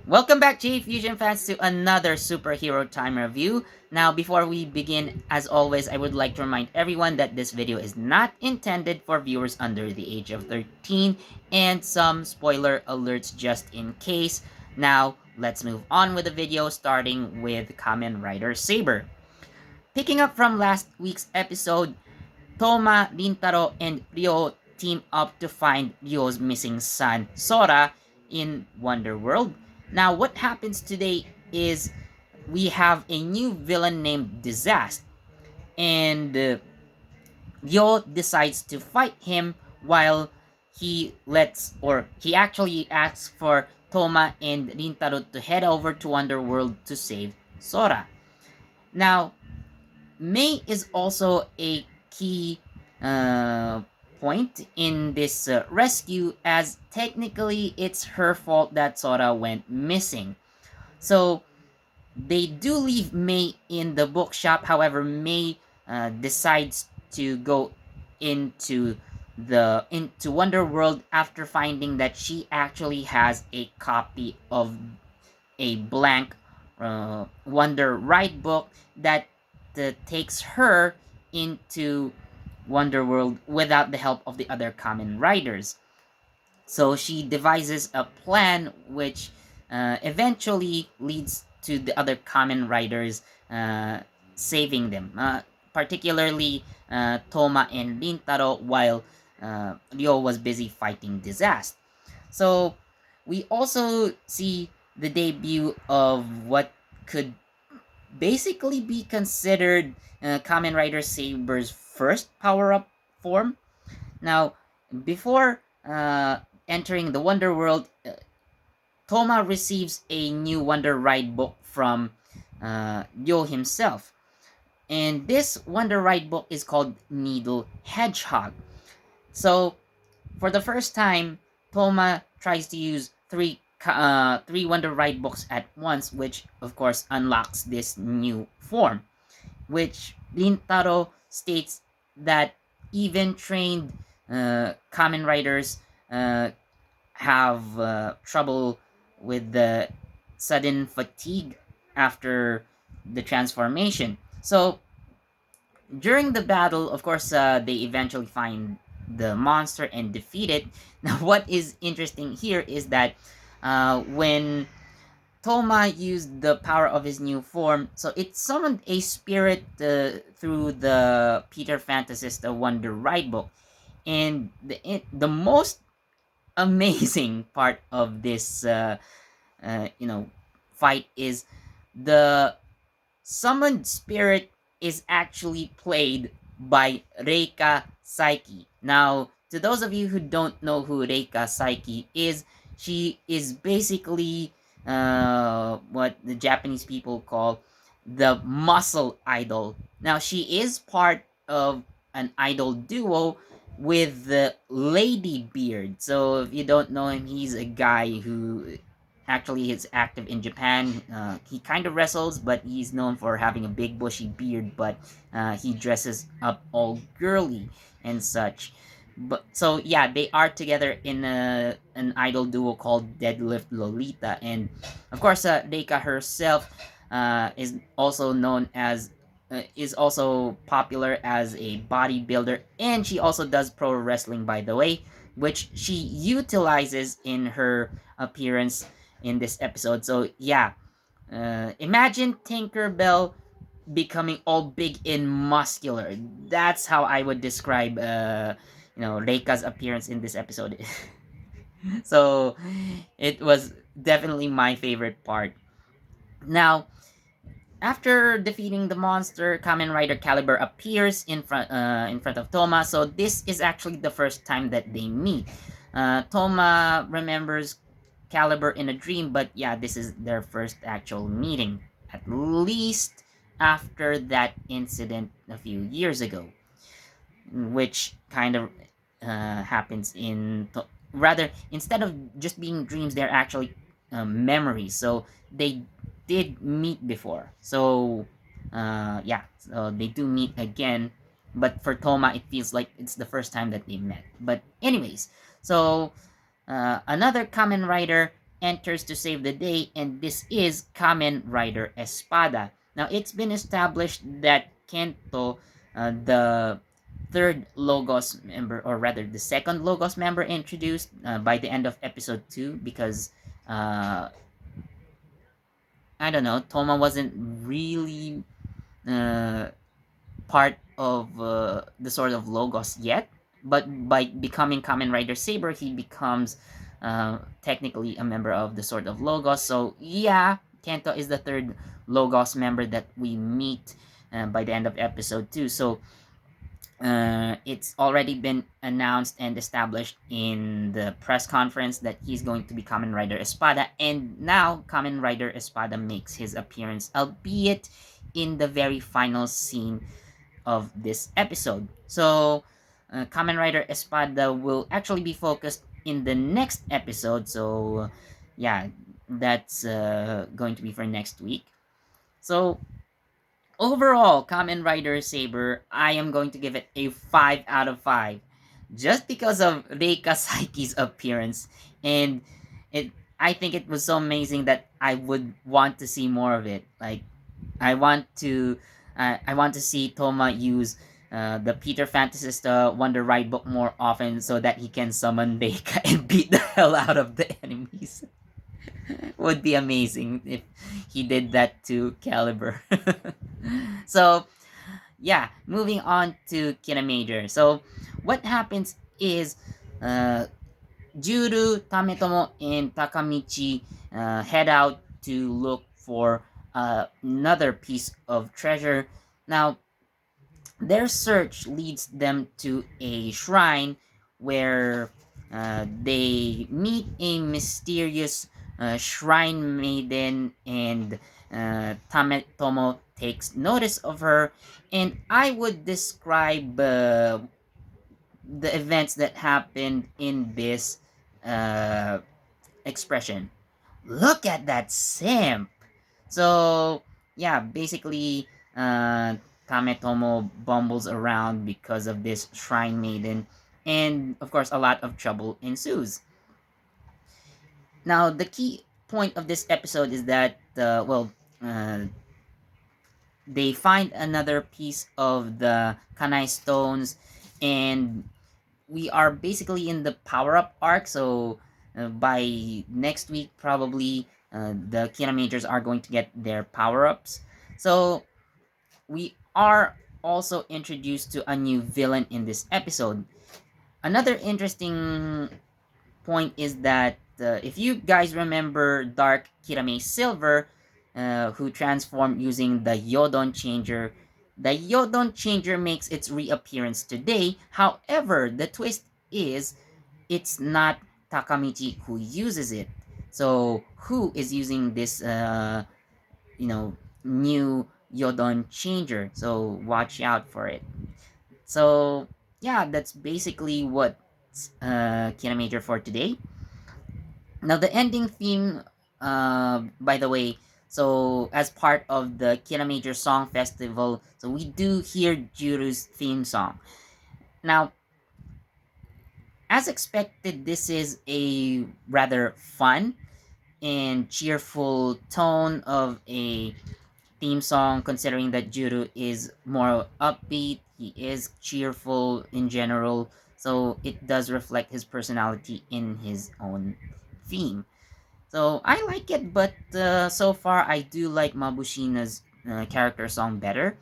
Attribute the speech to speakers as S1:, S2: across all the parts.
S1: Welcome back, J Fusion fans, to another superhero time review. Now, before we begin, as always, I would like to remind everyone that this video is not intended for viewers under the age of 13, and some spoiler alerts just in case. Now, let's move on with the video, starting with Kamen Rider Saber. Picking up from last week's episode, Toma, Rintaro, and Ryo team up to find Ryo's missing son, Sora, in Wonder World. Now, what happens today is we have a new villain named Disaster, and Ryo decides to fight him while he actually asks for Toma and Rintaro to head over to Wonderworld to save Sora. Now, May is also a key uh, point in this rescue, as technically it's her fault that Sora went missing. So they do leave May in the bookshop. However, May decides to go into into Wonderworld after finding that she actually has a copy of a blank Wonder Ride book that takes her into Wonderworld without the help of the other Kamen Riders. So she devises a plan which eventually leads to the other Kamen Riders saving them, particularly Toma and Rintaro, while Ryo was busy fighting Disaster. So we also see the debut of what could basically be considered Kamen Rider Saber's first power-up form. Now, before entering the Wonder World, Toma receives a new Wonder Ride book from Yo himself. And this Wonder Ride book is called Needle Hedgehog. So, for the first time, Toma tries to use three Wonder Ride books at once, which of course unlocks this new form. Which Rintaro states that even trained Kamen Riders have trouble with the sudden fatigue after the transformation. So during the battle, of course, they eventually find the monster and defeat it. Now, what is interesting here is that when Toma used the power of his new form, so it summoned a spirit through the Peter Fantasista Wonder Ride book. And the most amazing part of this, fight is the summoned spirit is actually played by Reika Saiki. Now, to those of you who don't know who Reika Saiki is, she is basically what the Japanese people call the muscle idol. Now, she is part of an idol duo with the Lady Beard. So, if you don't know him, he's a guy who actually is active in Japan. He kind of wrestles, but he's known for having a big bushy beard, but he dresses up all girly and such. But so yeah, they are together in an idol duo called Deadlift Lolita, and of course, Reika herself is also popular as a bodybuilder, and she also does pro wrestling, by the way, which she utilizes in her appearance in this episode. So yeah, imagine Tinkerbell becoming all big and muscular. That's how I would describe Reika's appearance in this episode. So it was definitely my favorite part. Now, after defeating the monster, Kamen Rider Caliber appears in front of Toma. So this is actually the first time that they meet. Toma remembers Caliber in a dream, but yeah, this is their first actual meeting, at least after that incident a few years ago, which kind of happens rather, instead of just being dreams, they're actually memories. So they did meet before. So yeah, so they do meet again. But for Toma, it feels like it's the first time that they met. But anyways, so another Kamen Rider enters to save the day, and this is Kamen Rider Espada. Now, it's been established that Kento, the third Logos member, or rather the second Logos member introduced by the end of episode 2, because uh, I don't know, Toma wasn't really uh, part of the sort of Logos yet, but by becoming Kamen Rider Saber, he becomes technically a member of the sort of Logos. So yeah, Kento is the third Logos member that we meet by the end of episode 2. So it's already been announced and established in the press conference that he's going to be Kamen Rider Espada, and now Kamen Rider Espada makes his appearance, albeit in the very final scene of this episode. So, Kamen Rider Espada will actually be focused in the next episode. So, yeah, that's going to be for next week. So, overall, Kamen Rider Saber, I am going to give it a 5 out of 5. Just because of Reika Saiki's appearance. And it I think it was so amazing that I would want to see more of it. Like, I want to see Toma use the Peter Fantasista Wonder Ride book more often so that he can summon Reika and beat the hell out of the enemies. Would be amazing if he did that to Caliber. So, yeah, moving on to Kina Major. So, what happens is uh, Juru, Tametomo, and Takamichi head out to look for another piece of treasure. Now, their search leads them to a shrine where they meet a mysterious shrine maiden, and Tametomo takes notice of her. And I would describe the events that happened in this uh, expression. Look at that simp! So, yeah, basically, Kametomo bumbles around because of this shrine maiden, and of course, a lot of trouble ensues. Now, the key point of this episode is that, they find another piece of the Kanai stones, and we are basically in the power up arc. So by next week, probably the Kina Majors are going to get their power ups. So we are also introduced to a new villain in this episode. Another interesting point is that if you guys remember Dark Kirame Silver, who transformed using the Yodon Changer, the Yodon Changer makes its reappearance today. However, the twist is it's not Takamichi who uses it. So who is using this new Yodon changer? So watch out for it. So yeah, that's basically what Kina Major for today. Now the ending theme, by the way, so as part of the Kina Major Song Festival, so we do hear Juru's theme song. Now, as expected, this is a rather fun and cheerful tone of a theme song, considering that Juru is more upbeat, he is cheerful in general, so it does reflect his personality in his own theme. So I like it, but so far I do like Mabushina's character song better.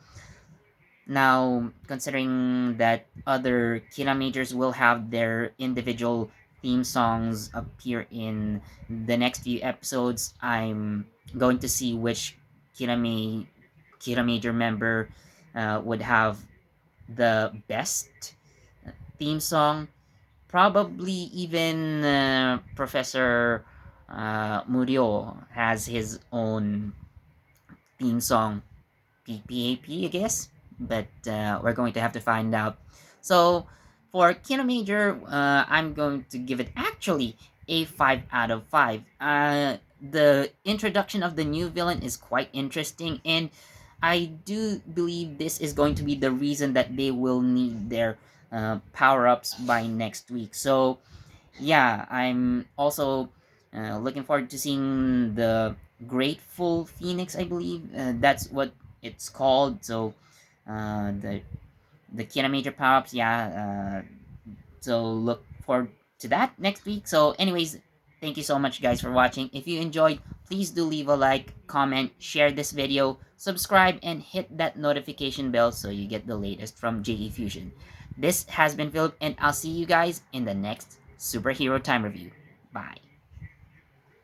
S1: Now, considering that other Kina majors will have their individual theme songs appear in the next few episodes, I'm going to see which Kina major member would have the best theme song. Probably even Professor Murio has his own theme song, PPAP, I guess. But we're going to have to find out. So for Kino Major, I'm going to give it actually a 5 out of 5. The introduction of the new villain is quite interesting, and I do believe this is going to be the reason that they will need their power ups by next week. So yeah, I'm also Looking forward to seeing the Grateful Phoenix, I believe. That's what it's called. So, the Kina Major power ups, yeah. So look forward to that next week. So, anyways, thank you so much, guys, for watching. If you enjoyed, please do leave a like, comment, share this video, subscribe, and hit that notification bell so you get the latest from JE Fusion. This has been Philip, and I'll see you guys in the next Superhero Time Review. Bye.